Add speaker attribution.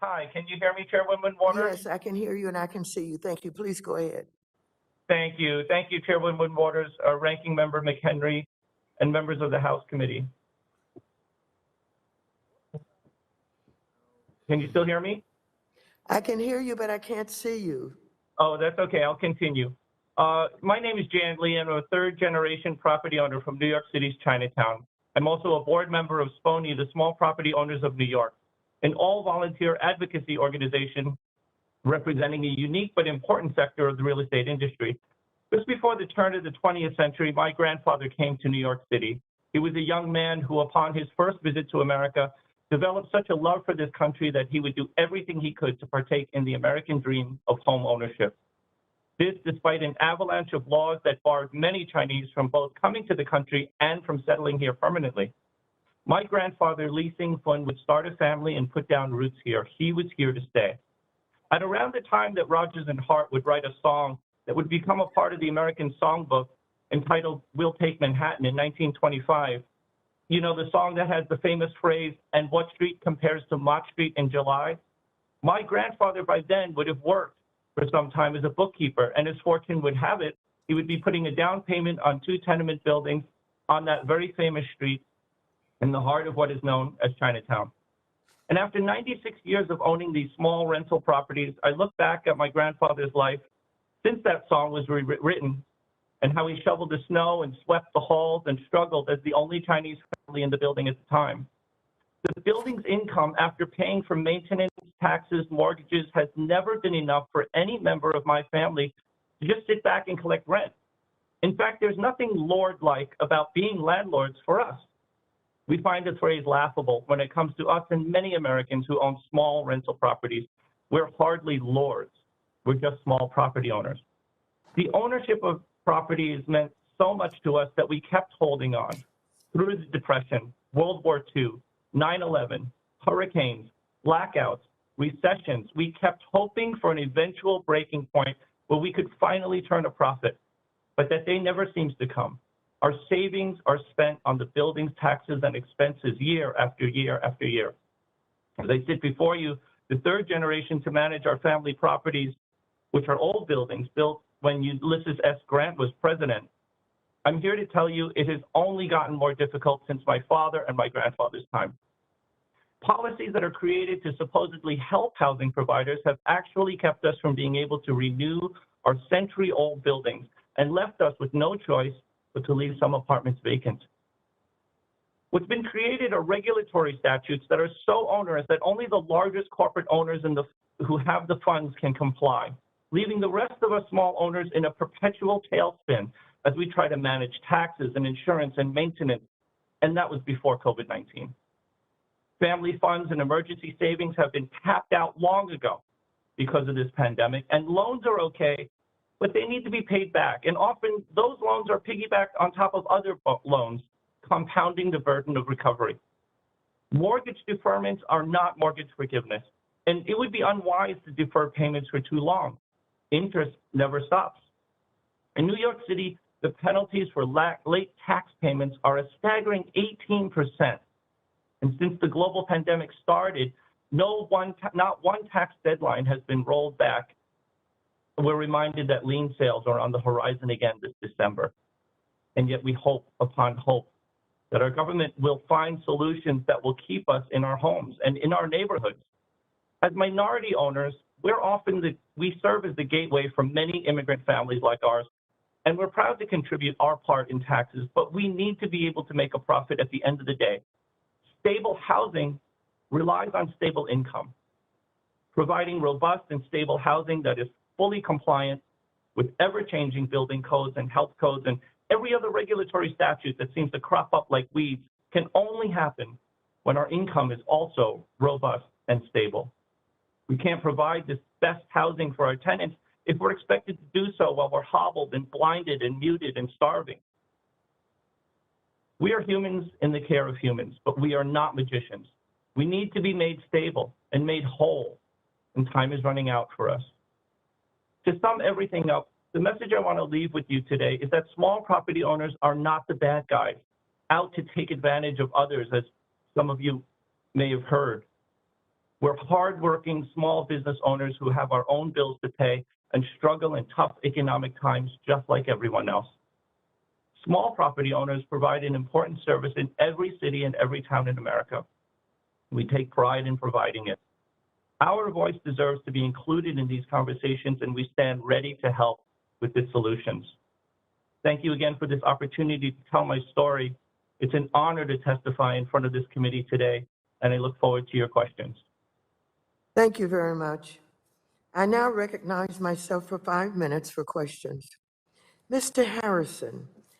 Speaker 1: Hi, can you hear me, Chairwoman Waters?
Speaker 2: Yes, I can hear you and I can see you. Thank you. Please go ahead.
Speaker 1: Thank you. Thank you, Chairwoman Waters, Ranking Member McHenry, and members of the House Committee. Can you still hear me?
Speaker 2: I can hear you, but I can't see you.
Speaker 1: Oh, that's okay. I'll continue. My name is Jan Lee. I'm a third-generation property owner from New York City's Chinatown. I'm also a board member of SPONY, the Small Property Owners of New York, an all-volunteer advocacy organization representing a unique but important sector of the real estate industry. Just before the turn of the 20th century, my grandfather came to New York City. He was a young man who, upon his first visit to America, developed such a love for this country that he would do everything he could to partake in the American dream of home ownership. This, despite an avalanche of laws that barred many Chinese from both coming to the country and from settling here permanently. My grandfather, Lee Sing-fun, would start a family and put down roots here. He was here to stay. At around the time that Rodgers and Hart would write a song that would become a part of the American Songbook entitled We'll Take Manhattan in 1925, you know, the song that has the famous phrase, and what street compares to Mott Street in July? My grandfather by then would have worked for some time as a bookkeeper, and as fortune would have it, he would be putting a down payment on 2 tenement buildings on that very famous street in the heart of what is known as Chinatown. And after 96 years of owning these small rental properties, I look back at my grandfather's life since that song was written and how he shoveled the snow and swept the halls and struggled as the only Chinese family in the building at the time. The building's income after paying for maintenance, taxes, mortgages has never been enough for any member of my family to just sit back and collect rent. In fact, there's nothing lord-like about being landlords for us. We find this phrase laughable when it comes to us and many Americans who own small rental properties. We're hardly lords. We're just small property owners. The ownership of properties meant so much to us that we kept holding on through the Depression, World War II, 9/11, hurricanes, blackouts, recessions. We kept hoping for an eventual breaking point where we could finally turn a profit, but that day never seems to come. Our savings are spent on the building's taxes and expenses year after year after year. As I sit before you, the third generation to manage our family properties, which are old buildings built when Ulysses S. Grant was president, I'm here to tell you it has only gotten more difficult since my father and my grandfather's time. Policies that are created to supposedly help housing providers have actually kept us from being able to renew our century-old buildings and left us with no choice but to leave some apartments vacant. What's been created are regulatory statutes that are so onerous that only the largest corporate owners who have the funds can comply, leaving the rest of us small owners in a perpetual tailspin as we try to manage taxes and insurance and maintenance, and that was before COVID-19. Family funds and emergency savings have been tapped out long ago because of this pandemic, and loans are okay, but they need to be paid back. And often those loans are piggybacked on top of other loans, compounding the burden of recovery. Mortgage deferments are not mortgage forgiveness, and it would be unwise to defer payments for too long. Interest never stops. In New York City, the penalties for late tax payments are a staggering 18%. And since the global pandemic started, not one tax deadline has been rolled back. We're reminded that lien sales are on the horizon again this December. And yet we hope upon hope that our government will find solutions that will keep us in our homes and in our neighborhoods. As minority owners, we serve as the gateway for many immigrant families like ours, and we're proud to contribute our part in taxes, but we need to be able to make a profit at the end of the day. Stable housing relies on stable income. Providing robust and stable housing that is fully compliant with ever-changing building codes and health codes and every other regulatory statute that seems to crop up like weeds can only happen when our income is also robust and stable. We can't provide this best housing for our tenants if we're expected to do so while we're hobbled and blinded and muted and starving. We are humans in the care of humans, but we are not magicians. We need to be made stable and made whole, and time is running out for us. To sum everything up, the message I want to leave with you today is that small property owners are not the bad guys, out to take advantage of others, as some of you may have heard. We're hardworking small business owners who have our own bills to pay and struggle in tough economic times just like everyone else. Small property owners provide an important service in every city and every town in America. We take pride in providing it. Our voice deserves to be included in these conversations, and we stand ready to help with the solutions. Thank you again for this opportunity to tell my story. It's an honor to testify in front of this committee today, and I look forward to your questions.
Speaker 2: Thank you very much. I now recognize myself for 5 minutes for questions. Mr. Harrison,